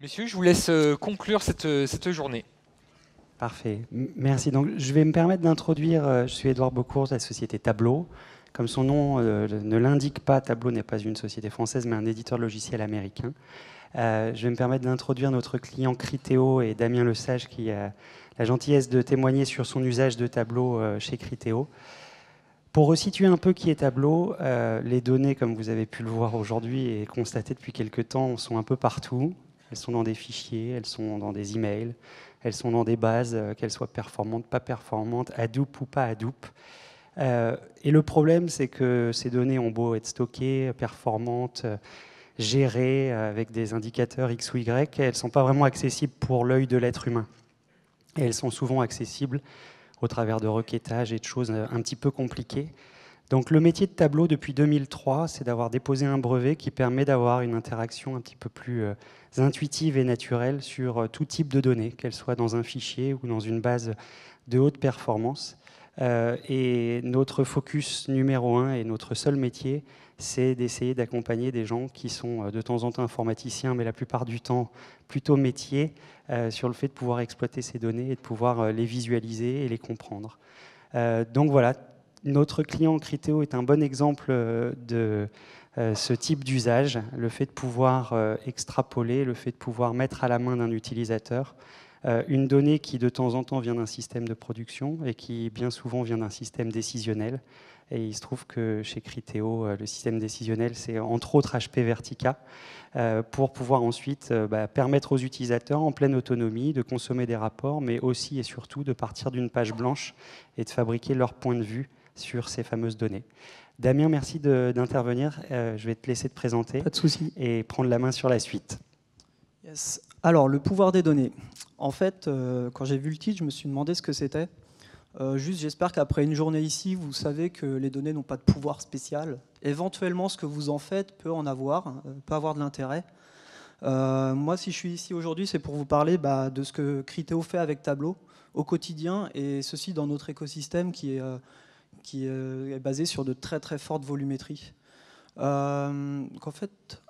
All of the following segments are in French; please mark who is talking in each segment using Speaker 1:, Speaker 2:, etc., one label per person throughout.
Speaker 1: Messieurs, je vous laisse conclure cette journée.
Speaker 2: Parfait. Merci. Donc, je vais me permettre d'introduire, je suis Édouard Beaucourt de la société Tableau. Comme son nom ne l'indique pas, Tableau n'est pas une société française, mais un éditeur de logiciels américain. Je vais me permettre d'introduire notre client Criteo et Damien Lesage qui a la gentillesse de témoigner sur son usage de Tableau chez Criteo. Pour resituer un peu qui est Tableau, les données, comme vous avez pu le voir aujourd'hui et constater depuis quelques temps, sont un peu partout. Elles sont dans des fichiers, elles sont dans des emails, elles sont dans des bases, qu'elles soient performantes, pas performantes, Hadoop ou pas Hadoop. Et le problème, c'est que ces données ont beau être stockées, performantes, gérées avec des indicateurs X ou Y, elles ne sont pas vraiment accessibles pour l'œil de l'être humain. Et elles sont souvent accessibles au travers de requêtage et de choses un petit peu compliquées. Donc le métier de Tableau depuis 2003, c'est d'avoir déposé un brevet qui permet d'avoir une interaction un petit peu plus intuitive et naturelle sur tout type de données, qu'elles soient dans un fichier ou dans une base de haute performance. Et notre focus numéro un et notre seul métier, c'est d'essayer d'accompagner des gens qui sont de temps en temps informaticiens, mais la plupart du temps plutôt métiers, sur le fait de pouvoir exploiter ces données et de pouvoir les visualiser et les comprendre. Donc voilà, notre client Criteo est un bon exemple de ce type d'usage, le fait de pouvoir extrapoler, le fait de pouvoir mettre à la main d'un utilisateur une donnée qui de temps en temps vient d'un système de production et qui bien souvent vient d'un système décisionnel. Et il se trouve que chez Criteo, le système décisionnel, c'est entre autres HP Vertica, pour pouvoir ensuite permettre aux utilisateurs en pleine autonomie de consommer des rapports, mais aussi et surtout de partir d'une page blanche et de fabriquer leur point de vue sur ces fameuses données. Damien, merci d'intervenir. Je vais te laisser te présenter.
Speaker 3: Pas de souci.
Speaker 2: Et prendre la main sur la suite.
Speaker 3: Yes. Alors, le pouvoir des données. En fait, quand j'ai vu le titre, je me suis demandé ce que c'était. Juste, j'espère qu'après une journée ici, vous savez que les données n'ont pas de pouvoir spécial. Éventuellement, ce que vous en faites peut en avoir, peut avoir de l'intérêt. Moi, si je suis ici aujourd'hui, c'est pour vous parler de ce que Criteo fait avec Tableau au quotidien, et ceci dans notre écosystème qui est basé sur de très très fortes volumétries. Donc en fait,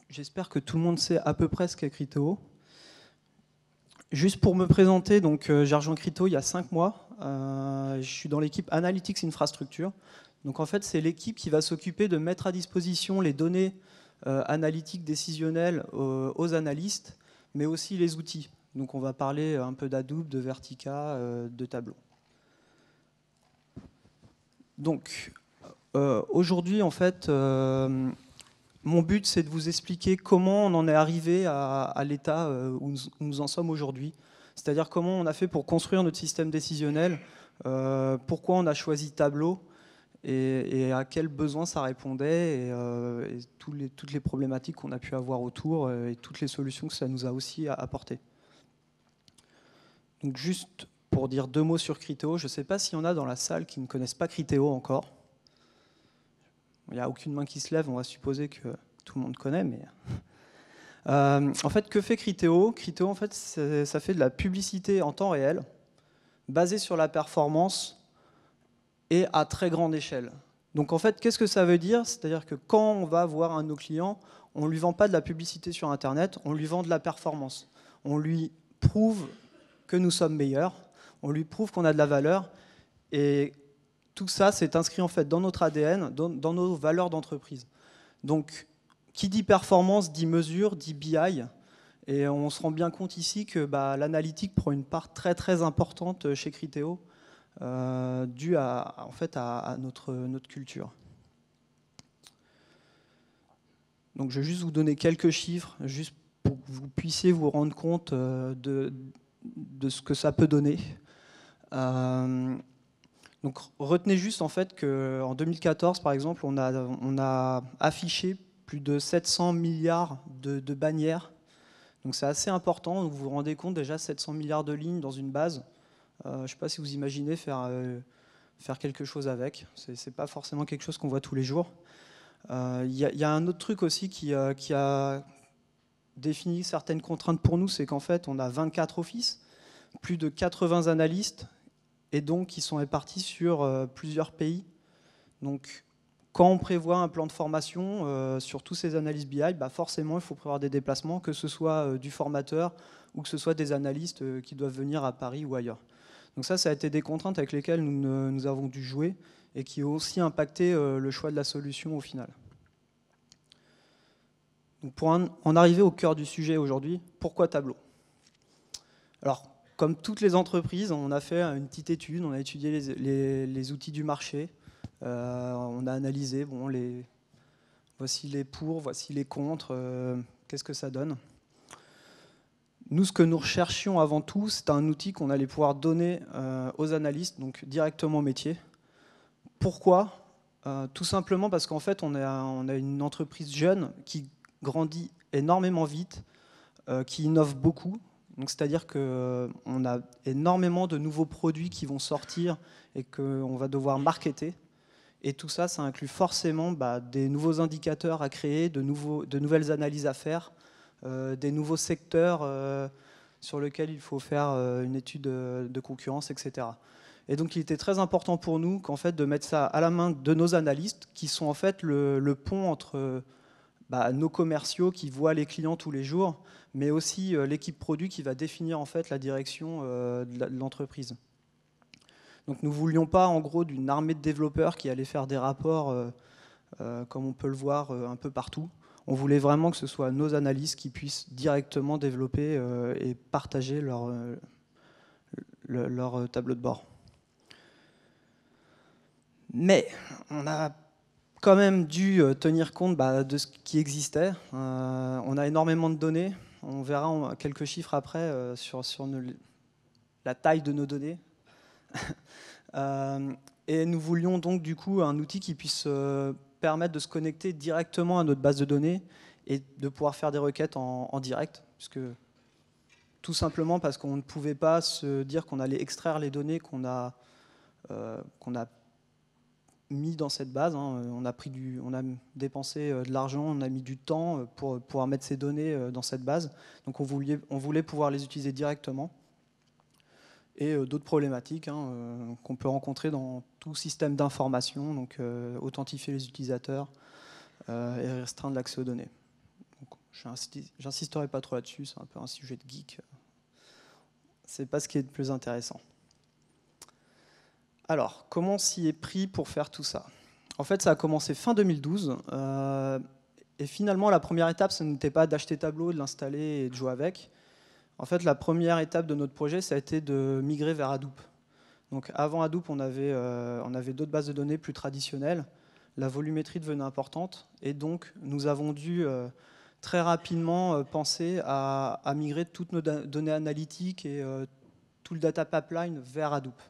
Speaker 3: j'espère que tout le monde sait à peu près ce qu'est Criteo. Juste pour me présenter, donc j'ai rejoint Criteo il y a 5 mois. Je suis dans l'équipe Analytics Infrastructure. Donc en fait, c'est l'équipe qui va s'occuper de mettre à disposition les données analytiques décisionnelles aux analystes, mais aussi les outils. Donc on va parler un peu d'Hadoop, de Vertica, de Tableau. Donc aujourd'hui, en fait, mon but, c'est de vous expliquer comment on en est arrivé à l'état où nous en sommes aujourd'hui. C'est-à-dire comment on a fait pour construire notre système décisionnel, pourquoi on a choisi Tableau et à quels besoins ça répondait et toutes les problématiques qu'on a pu avoir autour et toutes les solutions que ça nous a aussi apportées. Donc juste pour dire 2 mots sur Criteo, je ne sais pas s'il y en a dans la salle qui ne connaissent pas Criteo encore. Il n'y a aucune main qui se lève, on va supposer que tout le monde connaît. Mais en fait, que fait Criteo? Criteo, en fait, ça fait de la publicité en temps réel, basée sur la performance et à très grande échelle. Donc en fait, qu'est-ce que ça veut dire? C'est-à-dire que quand on va voir un de nos clients, on ne lui vend pas de la publicité sur Internet, on lui vend de la performance. On lui prouve que nous sommes meilleurs, on lui prouve qu'on a de la valeur, et tout ça, c'est inscrit en fait dans notre ADN, dans nos valeurs d'entreprise. Donc, qui dit performance, dit mesure, dit BI. Et on se rend bien compte ici que l'analytique prend une part très très importante chez Criteo, due en fait, à notre culture. Donc, je vais juste vous donner quelques chiffres, juste pour que vous puissiez vous rendre compte de ce que ça peut donner. Donc retenez juste en fait qu'en 2014, par exemple, on a affiché plus de 700 milliards de bannières. Donc c'est assez important. Vous vous rendez compte déjà 700 milliards de lignes dans une base. Je ne sais pas si vous imaginez faire quelque chose avec. Ce n'est pas forcément quelque chose qu'on voit tous les jours. Il y a un autre truc aussi qui a défini certaines contraintes pour nous, c'est qu'en fait on a 24 offices, plus de 80 analystes, et donc qui sont répartis sur plusieurs pays. Donc quand on prévoit un plan de formation sur tous ces analystes BI, bah forcément, il faut prévoir des déplacements, que ce soit du formateur ou que ce soit des analystes qui doivent venir à Paris ou ailleurs. Donc ça a été des contraintes avec lesquelles nous avons dû jouer et qui ont aussi impacté le choix de la solution au final. Donc pour en arriver au cœur du sujet aujourd'hui, pourquoi Tableau? Alors, comme toutes les entreprises, on a fait une petite étude, on a étudié les outils du marché, on a analysé, bon, voici les pour, voici les contre, qu'est-ce que ça donne? Nous, ce que nous recherchions avant tout, c'est un outil qu'on allait pouvoir donner aux analystes, donc directement au métier. Pourquoi? Tout simplement parce qu'en fait, on a une entreprise jeune qui grandit énormément vite, qui innove beaucoup. C'est-à-dire qu'on a énormément de nouveaux produits qui vont sortir et qu'on va devoir marketer. Et tout ça, ça inclut forcément des nouveaux indicateurs à créer, de nouvelles analyses à faire, des nouveaux secteurs sur lesquels il faut faire une étude de concurrence, etc. Et donc il était très important pour nous de mettre ça à la main de nos analystes, qui sont en fait le pont entre nos commerciaux qui voient les clients tous les jours, mais aussi l'équipe produit qui va définir en fait la direction de l'entreprise. Donc nous ne voulions pas en gros d'une armée de développeurs qui allaient faire des rapports comme on peut le voir un peu partout. On voulait vraiment que ce soit nos analystes qui puissent directement développer et partager leur tableau de bord. Mais on a quand même dû tenir compte de ce qui existait. On a énormément de données. On verra quelques chiffres après sur la taille de nos données. Et nous voulions donc du coup un outil qui puisse permettre de se connecter directement à notre base de données et de pouvoir faire des requêtes en direct, tout simplement parce qu'on ne pouvait pas se dire qu'on allait extraire les données qu'on a mis dans cette base. On a dépensé de l'argent, on a mis du temps pour pouvoir mettre ces données dans cette base. Donc on voulait pouvoir les utiliser directement. Et d'autres problématiques qu'on peut rencontrer dans tout système d'information, donc authentifier les utilisateurs et restreindre l'accès aux données. J'insisterai pas trop là-dessus, c'est un peu un sujet de geek. C'est pas ce qui est le plus intéressant. Alors, comment on s'y est pris pour faire tout ça? En fait, ça a commencé fin 2012. Et finalement, la première étape, ce n'était pas d'acheter Tableau, de l'installer et de jouer avec. En fait, la première étape de notre projet, ça a été de migrer vers Hadoop. Donc, avant Hadoop, on avait d'autres bases de données plus traditionnelles. La volumétrie devenait importante. Et donc, nous avons dû très rapidement penser à migrer toutes nos données analytiques et tout le data pipeline vers Hadoop.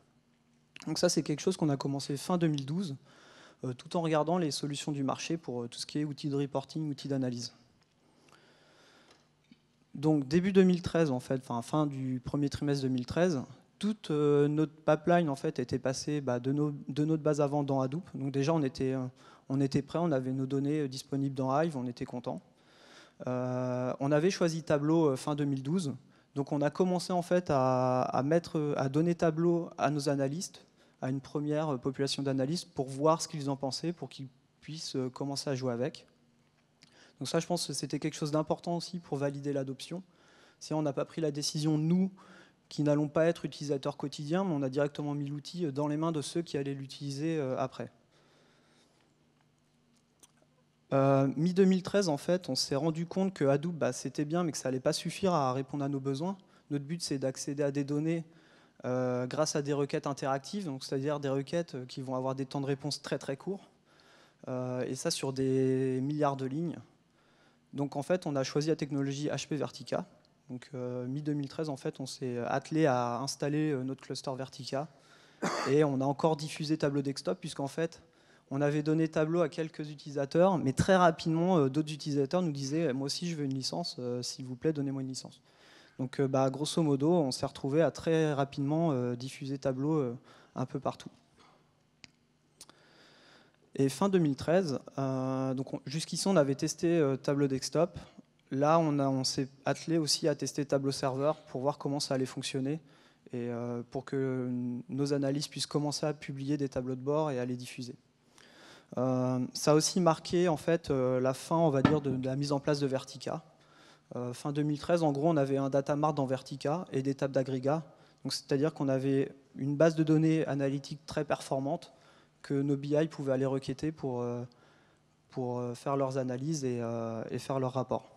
Speaker 3: Donc ça, c'est quelque chose qu'on a commencé fin 2012, tout en regardant les solutions du marché pour tout ce qui est outils de reporting, outils d'analyse. Donc début 2013, en fait, fin du premier trimestre 2013, toute notre pipeline en fait était passée de notre base avant dans Hadoop. Donc déjà on était prêt, on avait nos données disponibles dans Hive, on était content. On avait choisi Tableau fin 2012, donc on a commencé en fait à donner Tableau à nos analystes, à une première population d'analystes pour voir ce qu'ils en pensaient, pour qu'ils puissent commencer à jouer avec. Donc ça, je pense que c'était quelque chose d'important aussi pour valider l'adoption. Si on n'a pas pris la décision, nous, qui n'allons pas être utilisateurs quotidiens, mais on a directement mis l'outil dans les mains de ceux qui allaient l'utiliser après. Mi-2013, en fait, on s'est rendu compte que Hadoop, c'était bien, mais que ça n'allait pas suffire à répondre à nos besoins. Notre but, c'est d'accéder à des données grâce à des requêtes interactives, c'est-à-dire des requêtes qui vont avoir des temps de réponse très très courts, et ça sur des milliards de lignes. Donc en fait, on a choisi la technologie HP Vertica. Donc mi-2013, en fait, on s'est attelé à installer notre cluster Vertica et on a encore diffusé Tableau Desktop puisqu'en fait, on avait donné Tableau à quelques utilisateurs, mais très rapidement, d'autres utilisateurs nous disaient « moi aussi, je veux une licence, s'il vous plaît, donnez-moi une licence ». Donc grosso modo, on s'est retrouvé à très rapidement diffuser Tableau un peu partout. Et fin 2013, jusqu'ici on avait testé Tableau Desktop. Là, on s'est attelé aussi à tester Tableau Server pour voir comment ça allait fonctionner et pour que nos analystes puissent commencer à publier des tableaux de bord et à les diffuser. Ça a aussi marqué en fait, la fin, on va dire, de la mise en place de Vertica. Fin 2013, en gros, on avait un data mart dans Vertica et des tables d'agrégat. C'est-à-dire qu'on avait une base de données analytique très performante que nos BI pouvaient aller requêter pour faire leurs analyses et faire leurs rapports.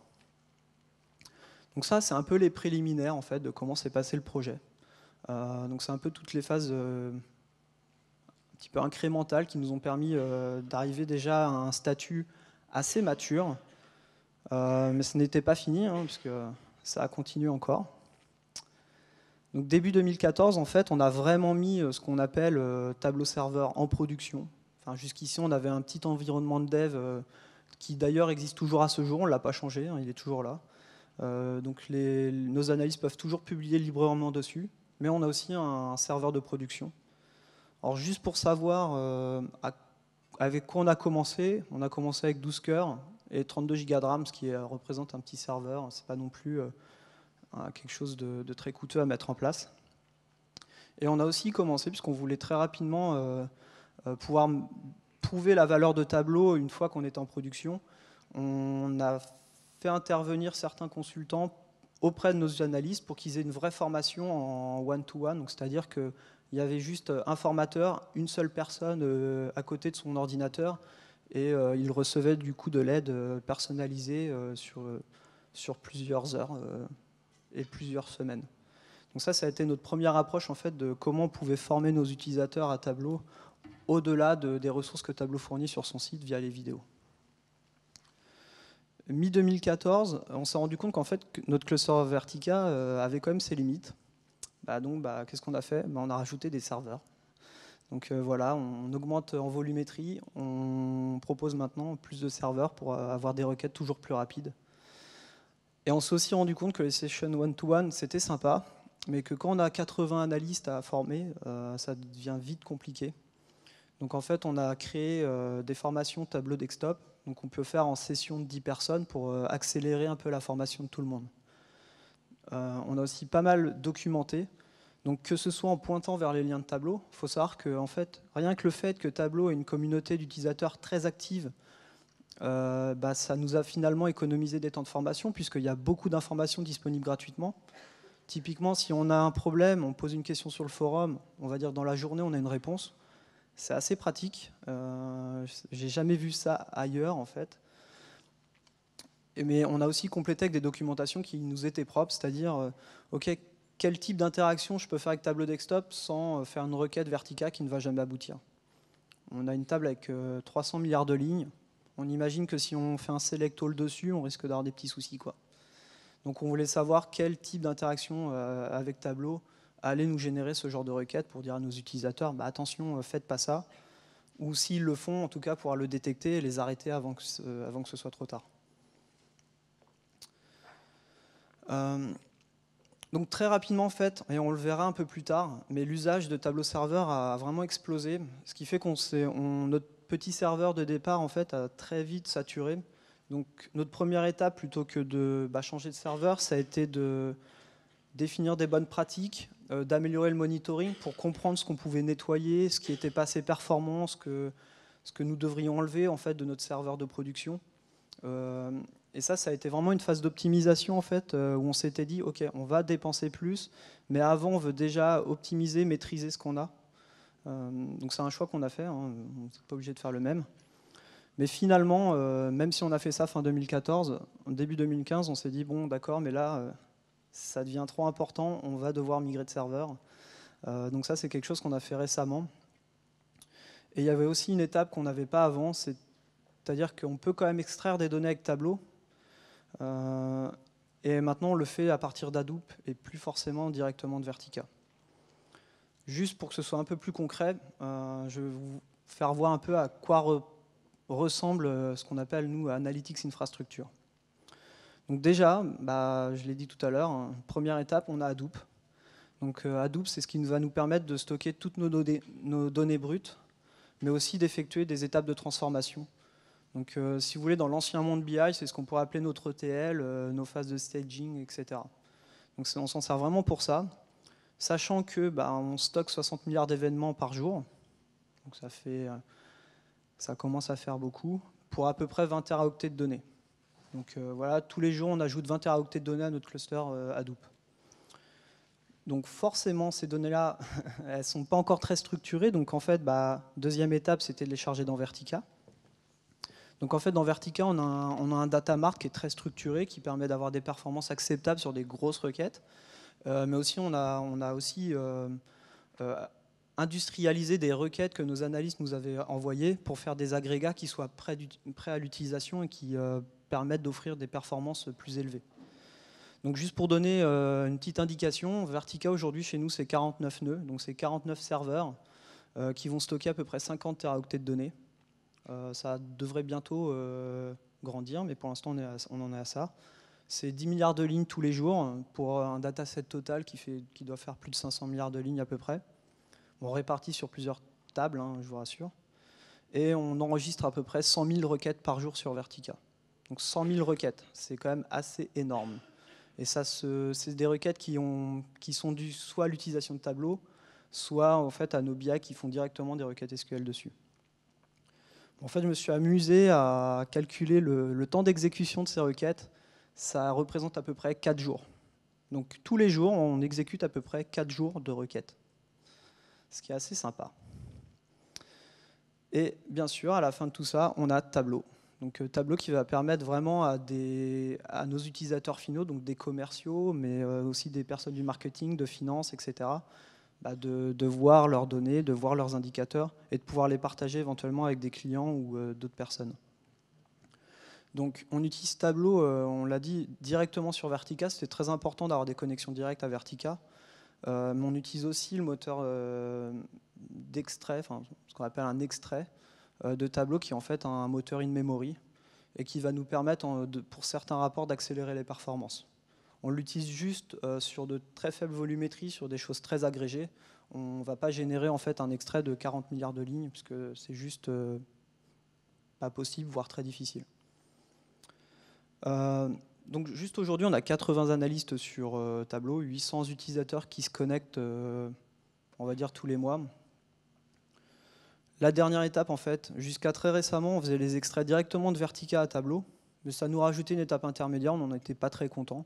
Speaker 3: Donc ça, c'est un peu les préliminaires en fait, de comment s'est passé le projet. Donc c'est un peu toutes les phases un petit peu incrémentales qui nous ont permis d'arriver déjà à un statut assez mature. Mais ce n'était pas fini, puisque ça a continué encore. Donc début 2014, en fait, on a vraiment mis ce qu'on appelle tableau serveur en production. Enfin, jusqu'ici, on avait un petit environnement de dev qui d'ailleurs existe toujours à ce jour, on ne l'a pas changé, il est toujours là. Donc nos analystes peuvent toujours publier librement dessus, mais on a aussi un serveur de production. Alors juste pour savoir avec quoi on a commencé avec 12 cœurs et 32 Go de RAM, ce qui représente un petit serveur, c'est pas non plus quelque chose de très coûteux à mettre en place. Et on a aussi commencé, puisqu'on voulait très rapidement pouvoir prouver la valeur de Tableau une fois qu'on était en production, on a fait intervenir certains consultants auprès de nos analystes pour qu'ils aient une vraie formation en one-to-one, c'est-à-dire qu'il y avait juste un formateur, une seule personne à côté de son ordinateur, et il recevait du coup de l'aide personnalisée sur plusieurs heures et plusieurs semaines. Donc ça a été notre première approche en fait, de comment on pouvait former nos utilisateurs à Tableau au-delà des ressources que Tableau fournit sur son site via les vidéos. Mi-2014, on s'est rendu compte qu'en fait, notre cluster Vertica avait quand même ses limites. Donc, qu'est-ce qu'on a fait? On a rajouté des serveurs. Donc voilà, on augmente en volumétrie, on propose maintenant plus de serveurs pour avoir des requêtes toujours plus rapides. Et on s'est aussi rendu compte que les sessions one-to-one, c'était sympa, mais que quand on a 80 analystes à former, ça devient vite compliqué. Donc en fait, on a créé des formations Tableau Desktop, donc on peut faire en session de 10 personnes pour accélérer un peu la formation de tout le monde. On a aussi pas mal documenté, donc que ce soit en pointant vers les liens de Tableau, il faut savoir que en fait, rien que le fait que Tableau ait une communauté d'utilisateurs très active, ça nous a finalement économisé des temps de formation, puisqu'il y a beaucoup d'informations disponibles gratuitement. Typiquement, si on a un problème, on pose une question sur le forum, on va dire dans la journée, on a une réponse. C'est assez pratique. J'ai jamais vu ça ailleurs, en fait. Mais on a aussi complété avec des documentations qui nous étaient propres, c'est-à-dire, OK, quel type d'interaction je peux faire avec Tableau Desktop sans faire une requête Vertica qui ne va jamais aboutir. On a une table avec 300 milliards de lignes. On imagine que si on fait un select all dessus, on risque d'avoir des petits soucis, quoi. Donc on voulait savoir quel type d'interaction avec Tableau allait nous générer ce genre de requête pour dire à nos utilisateurs, attention, faites pas ça. Ou s'ils le font, en tout cas, pouvoir le détecter et les arrêter avant que ce soit trop tard. Donc très rapidement, en fait, et on le verra un peu plus tard, mais l'usage de Tableau serveur a vraiment explosé, ce qui fait notre petit serveur de départ, en fait, a très vite saturé. Donc notre première étape, plutôt que de changer de serveur, ça a été de définir des bonnes pratiques, d'améliorer le monitoring pour comprendre ce qu'on pouvait nettoyer, ce qui n'était pas assez performant, ce que nous devrions enlever en fait, de notre serveur de production. Et ça a été vraiment une phase d'optimisation en fait, où on s'était dit, ok, on va dépenser plus, mais avant, on veut déjà optimiser, maîtriser ce qu'on a. Donc c'est un choix qu'on a fait, on n'est pas obligé de faire le même. Mais finalement, même si on a fait ça fin 2014, en début 2015, on s'est dit, bon d'accord, mais là, ça devient trop important, on va devoir migrer de serveur. Donc ça, c'est quelque chose qu'on a fait récemment. Et il y avait aussi une étape qu'on n'avait pas avant, c'est-à-dire qu'on peut quand même extraire des données avec Tableau. Et maintenant, on le fait à partir d'Hadoop et plus forcément directement de Vertica. Juste pour que ce soit un peu plus concret, je vais vous faire voir un peu à quoi ressemble ce qu'on appelle, nous, Analytics Infrastructure. Donc déjà, je l'ai dit tout à l'heure, première étape, on a Hadoop. Donc Hadoop, c'est ce qui va nous permettre de stocker toutes nos données brutes, mais aussi d'effectuer des étapes de transformation. Donc si vous voulez, dans l'ancien monde BI, c'est ce qu'on pourrait appeler notre ETL, nos phases de staging, etc. Donc on s'en sert vraiment pour ça, sachant que on stocke 60 milliards d'événements par jour. Donc ça fait Ça commence à faire beaucoup, pour à peu près 20 teraoctets de données. Donc voilà, tous les jours, on ajoute 20 teraoctets de données à notre cluster Hadoop. Donc forcément, ces données-là, elles ne sont pas encore très structurées. Donc en fait, deuxième étape, c'était de les charger dans Vertica. Donc en fait, dans Vertica, on a un data mart qui est très structuré, qui permet d'avoir des performances acceptables sur des grosses requêtes. Mais aussi, on a aussi industrialisé des requêtes que nos analystes nous avaient envoyées pour faire des agrégats qui soient prêts à l'utilisation et qui permettent d'offrir des performances plus élevées. Donc juste pour donner une petite indication, Vertica aujourd'hui chez nous c'est 49 nœuds, donc c'est 49 serveurs qui vont stocker à peu près 50 teraoctets de données. Ça devrait bientôt grandir, mais pour l'instant on en est à ça. C'est 10 milliards de lignes tous les jours pour un dataset total qui doit faire plus de 500 milliards de lignes à peu près. On répartit sur plusieurs tables, je vous rassure. Et on enregistre à peu près 100 000 requêtes par jour sur Vertica. Donc 100 000 requêtes, c'est quand même assez énorme. Et ça, c'est des requêtes qui sont dues soit à l'utilisation de Tableau, soit en fait à nos BI qui font directement des requêtes SQL dessus. En fait, je me suis amusé à calculer le temps d'exécution de ces requêtes. Ça représente à peu près 4 jours. Donc tous les jours, on exécute à peu près 4 jours de requêtes. Ce qui est assez sympa. Et bien sûr, à la fin de tout ça, on a Tableau. Donc Tableau qui va permettre vraiment à nos utilisateurs finaux, donc des commerciaux, mais aussi des personnes du marketing, de finance, etc., de voir leurs données, de voir leurs indicateurs et de pouvoir les partager éventuellement avec des clients ou d'autres personnes. Donc on utilise Tableau, on l'a dit, directement sur Vertica. C'était très important d'avoir des connexions directes à Vertica. Mais on utilise aussi le moteur d'extrait, ce qu'on appelle un extrait de Tableau, qui est en fait un moteur in-memory et qui va nous permettre, pour certains rapports, d'accélérer les performances. On l'utilise juste sur de très faibles volumétries, sur des choses très agrégées. On ne va pas générer en fait un extrait de 40 milliards de lignes, puisque c'est juste pas possible, voire très difficile. Donc juste aujourd'hui, on a 80 analystes sur Tableau, 800 utilisateurs qui se connectent, on va dire, tous les mois. La dernière étape, en fait, jusqu'à très récemment, on faisait les extraits directement de Vertica à Tableau, mais ça nous rajoutait une étape intermédiaire, on n'en était pas très content.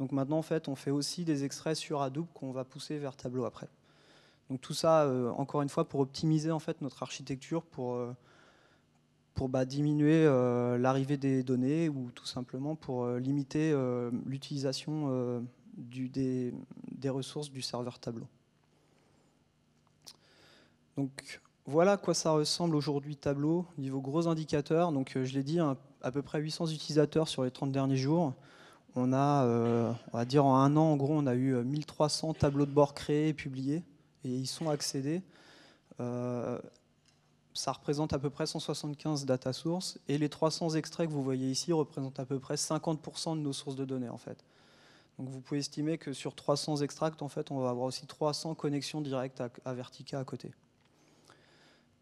Speaker 3: Donc maintenant, en fait, on fait aussi des extraits sur Hadoop qu'on va pousser vers Tableau après. Donc tout ça, encore une fois, pour optimiser en fait notre architecture, pour diminuer l'arrivée des données ou tout simplement pour limiter l'utilisation des ressources du serveur Tableau. Donc voilà à quoi ça ressemble aujourd'hui Tableau, niveau gros indicateurs. Donc je l'ai dit, à peu près 800 utilisateurs sur les 30 derniers jours. On a, on va dire en un an, en gros, on a eu 1300 tableaux de bord créés et publiés, et ils sont accédés. Ça représente à peu près 175 data sources, et les 300 extraits que vous voyez ici représentent à peu près 50% de nos sources de données, en fait. Donc vous pouvez estimer que sur 300 extracts, en fait, on va avoir aussi 300 connexions directes à Vertica à côté.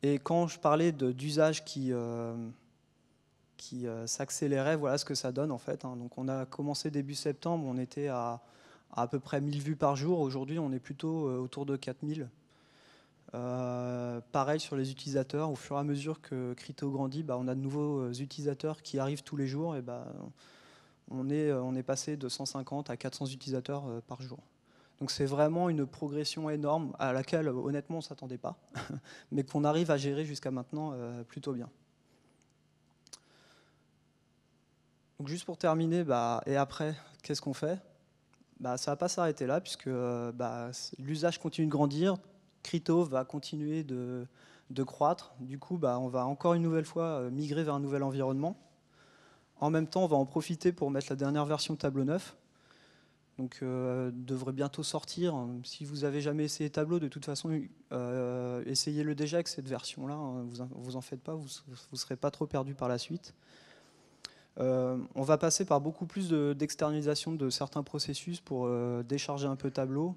Speaker 3: Et quand je parlais d'usage qui s'accélérait, voilà ce que ça donne en fait. Donc on a commencé début septembre, on était à peu près 1000 vues par jour. Aujourd'hui, on est plutôt autour de 4000. Pareil sur les utilisateurs, au fur et à mesure que Crypto grandit, on a de nouveaux utilisateurs qui arrivent tous les jours. Et on est passé de 150 à 400 utilisateurs par jour. Donc c'est vraiment une progression énorme à laquelle honnêtement on ne s'attendait pas, mais qu'on arrive à gérer jusqu'à maintenant plutôt bien. Donc juste pour terminer, et après, qu'est-ce qu'on fait ? Ça ne va pas s'arrêter là, puisque l'usage continue de grandir, Crypto va continuer de croître. Du coup, on va encore une nouvelle fois migrer vers un nouvel environnement. En même temps, on va en profiter pour mettre la dernière version de Tableau 9. Donc, devrait bientôt sortir. Si vous n'avez jamais essayé Tableau, de toute façon, essayez-le déjà avec cette version-là. Vous en faites pas, vous ne serez pas trop perdu par la suite. On va passer par beaucoup plus d'externalisation de certains processus pour décharger un peu Tableau.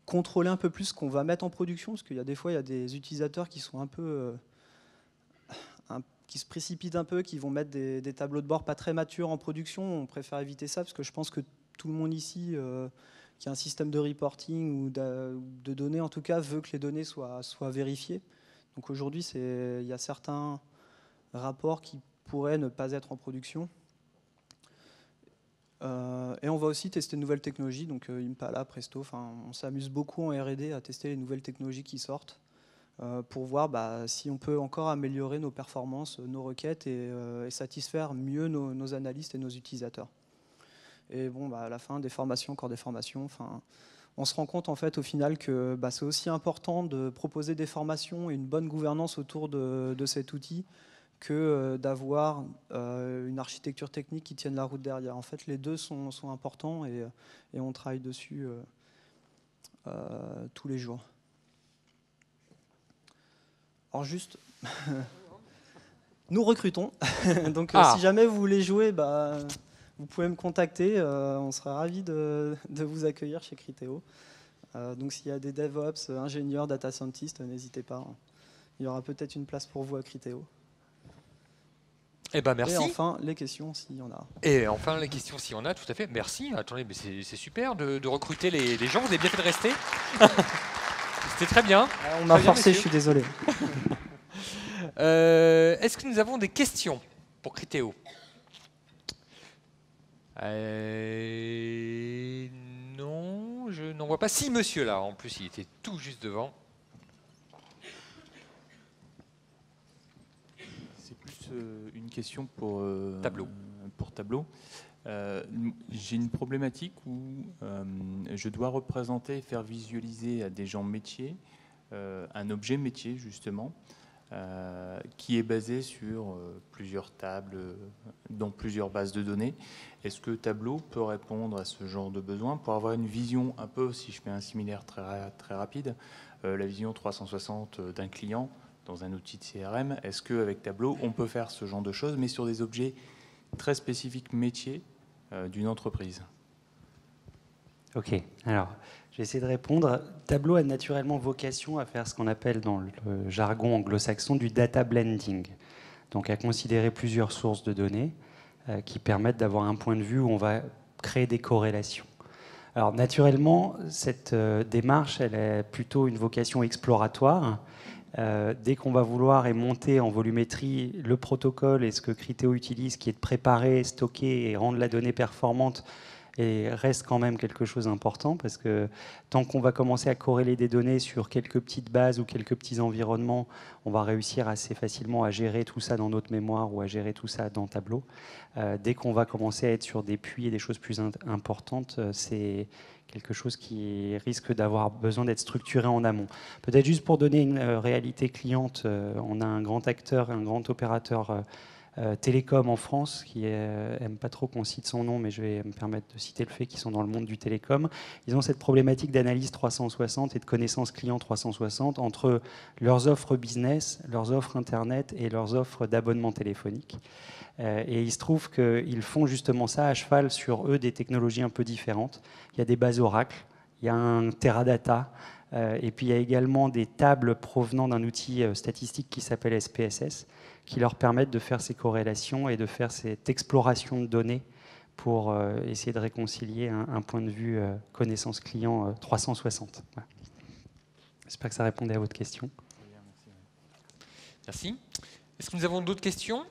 Speaker 3: Contrôler un peu plus ce qu'on va mettre en production, parce qu'il y a des fois, il y a des utilisateurs qui sont un peu... qui se précipitent un peu, qui vont mettre des tableaux de bord pas très matures en production. On préfère éviter ça, parce que je pense que tout le monde ici qui a un système de reporting ou de données, en tout cas, veut que les données soient vérifiées. Donc aujourd'hui, il y a certains rapports qui pourraient ne pas être en production. Et on va aussi tester de nouvelles technologies, donc Impala, Presto, on s'amuse beaucoup en R&D à tester les nouvelles technologies qui sortent pour voir si on peut encore améliorer nos performances, nos requêtes et satisfaire mieux nos analystes et nos utilisateurs. Et bon, à la fin, des formations, encore des formations. On se rend compte en fait au final que c'est aussi important de proposer des formations et une bonne gouvernance autour de cet outil que d'avoir une architecture technique qui tienne la route derrière. En fait, les deux sont importants et on travaille dessus tous les jours. Alors juste, nous recrutons. Donc si jamais vous voulez jouer, vous pouvez me contacter. On sera ravis de vous accueillir chez Criteo. Donc s'il y a des DevOps, ingénieurs, data scientists, n'hésitez pas. Il y aura peut-être une place pour vous à Criteo.
Speaker 1: Eh ben, merci.
Speaker 3: Et enfin, les questions, s'il y en a.
Speaker 1: Et enfin, les questions, s'il y en a, tout à fait. Merci. Attendez, mais c'est super de recruter les gens. Vous avez bien fait de rester. C'était très bien.
Speaker 3: On m'a forcé, je suis désolé.
Speaker 1: Est-ce que nous avons des questions pour Criteo? Non, je n'en vois pas. Si, monsieur, là. En plus, il était tout juste devant.
Speaker 4: Une question pour
Speaker 1: Tableau.
Speaker 4: J'ai une problématique où je dois représenter et faire visualiser à des gens métiers un objet métier justement qui est basé sur plusieurs tables dans plusieurs bases de données. Est-ce que Tableau peut répondre à ce genre de besoin pour avoir une vision un peu, si je fais un similaire très rapide, la vision 360 d'un client dans un outil de CRM? Est-ce qu'avec Tableau, on peut faire ce genre de choses, mais sur des objets très spécifiques métiers d'une entreprise?
Speaker 2: Ok, alors je vais essayer de répondre. Tableau a naturellement vocation à faire ce qu'on appelle dans le jargon anglo-saxon du data blending, donc à considérer plusieurs sources de données qui permettent d'avoir un point de vue où on va créer des corrélations. Alors naturellement, cette démarche, elle a plutôt une vocation exploratoire. Dès qu'on va vouloir et monter en volumétrie le protocole et ce que Criteo utilise, qui est de préparer, stocker et rendre la donnée performante, et reste quand même quelque chose d'important, parce que tant qu'on va commencer à corréler des données sur quelques petites bases ou quelques petits environnements, on va réussir assez facilement à gérer tout ça dans notre mémoire ou à gérer tout ça dans Tableau. Dès qu'on va commencer à être sur des puits et des choses plus importantes, c'est quelque chose qui risque d'avoir besoin d'être structuré en amont. Peut-être juste pour donner une réalité cliente, on a un grand acteur, un grand opérateur télécom en France qui n'aime pas trop qu'on cite son nom, mais je vais me permettre de citer le fait qu'ils sont dans le monde du télécom. Ils ont cette problématique d'analyse 360 et de connaissance client 360 entre leurs offres business, leurs offres Internet et leurs offres d'abonnement téléphonique. Et il se trouve qu'ils font justement ça à cheval sur eux des technologies un peu différentes. Il y a des bases Oracle, il y a un Teradata, et puis il y a également des tables provenant d'un outil statistique qui s'appelle SPSS, qui leur permettent de faire ces corrélations et de faire cette exploration de données pour essayer de réconcilier un point de vue connaissance client 360. Voilà. J'espère que ça répondait à votre question.
Speaker 1: Merci. Est-ce que nous avons d'autres questions?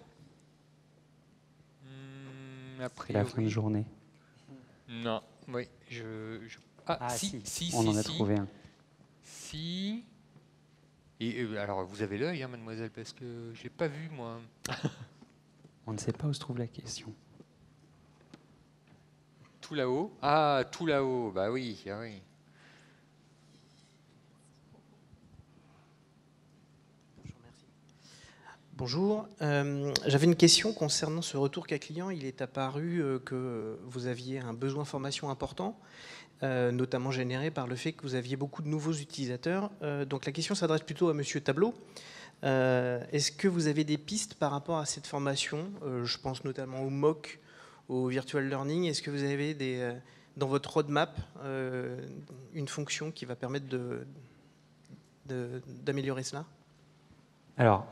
Speaker 2: C'est la fin de journée.
Speaker 1: Non, oui. Si,
Speaker 2: on en a trouvé un.
Speaker 1: Si. Et alors, vous avez l'œil, hein, mademoiselle, parce que je l'ai pas vu, moi.
Speaker 2: On ne sait pas où se trouve la question.
Speaker 1: Tout là-haut. Ah, tout là-haut. Bah oui, ah oui.
Speaker 5: Bonjour, j'avais une question concernant ce retour cas client. Il est apparu que vous aviez un besoin de formation important, notamment généré par le fait que vous aviez beaucoup de nouveaux utilisateurs. Donc la question s'adresse plutôt à Monsieur Tableau. Est-ce que vous avez des pistes par rapport à cette formation? Je pense notamment au MOOC, au Virtual Learning. Est-ce que vous avez dans votre roadmap une fonction qui va permettre d'améliorer cela?
Speaker 2: Alors,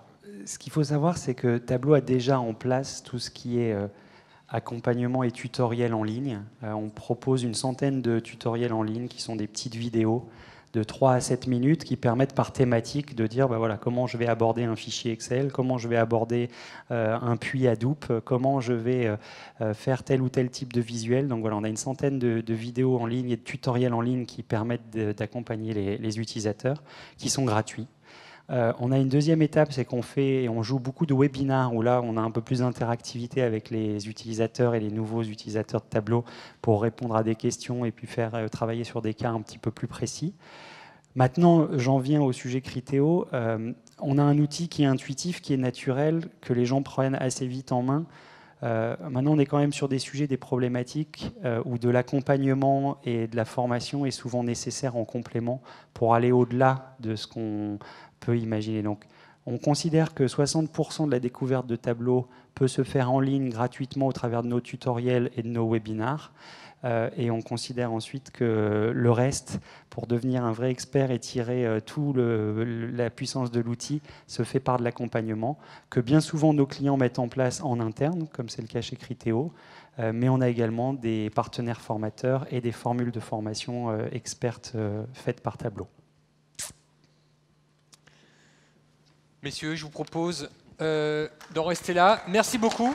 Speaker 2: ce qu'il faut savoir, c'est que Tableau a déjà en place tout ce qui est accompagnement et tutoriel en ligne. On propose une centaine de tutoriels en ligne qui sont des petites vidéos de 3 à 7 minutes qui permettent par thématique de dire voilà, comment je vais aborder un fichier Excel, comment je vais aborder un puits Hadoop, comment je vais faire tel ou tel type de visuel. Donc voilà, on a une centaine de vidéos en ligne et de tutoriels en ligne qui permettent d'accompagner les utilisateurs, qui sont gratuits. On a une deuxième étape, c'est on joue beaucoup de webinars où là on a un peu plus d'interactivité avec les utilisateurs et les nouveaux utilisateurs de Tableau pour répondre à des questions et puis faire travailler sur des cas un petit peu plus précis. Maintenant, j'en viens au sujet Criteo. On a un outil qui est intuitif, qui est naturel, que les gens prennent assez vite en main. Maintenant, on est quand même sur des sujets, des problématiques où de l'accompagnement et de la formation est souvent nécessaire en complément pour aller au-delà de ce qu'on peut imaginer. Donc, on considère que 60% de la découverte de Tableau peut se faire en ligne gratuitement au travers de nos tutoriels et de nos webinars. Et on considère ensuite que le reste, pour devenir un vrai expert et tirer toute la puissance de l'outil, se fait par de l'accompagnement, que bien souvent nos clients mettent en place en interne, comme c'est le cas chez Criteo, mais on a également des partenaires formateurs et des formules de formation expertes faites par Tableau.
Speaker 1: Messieurs, je vous propose d'en rester là. Merci beaucoup.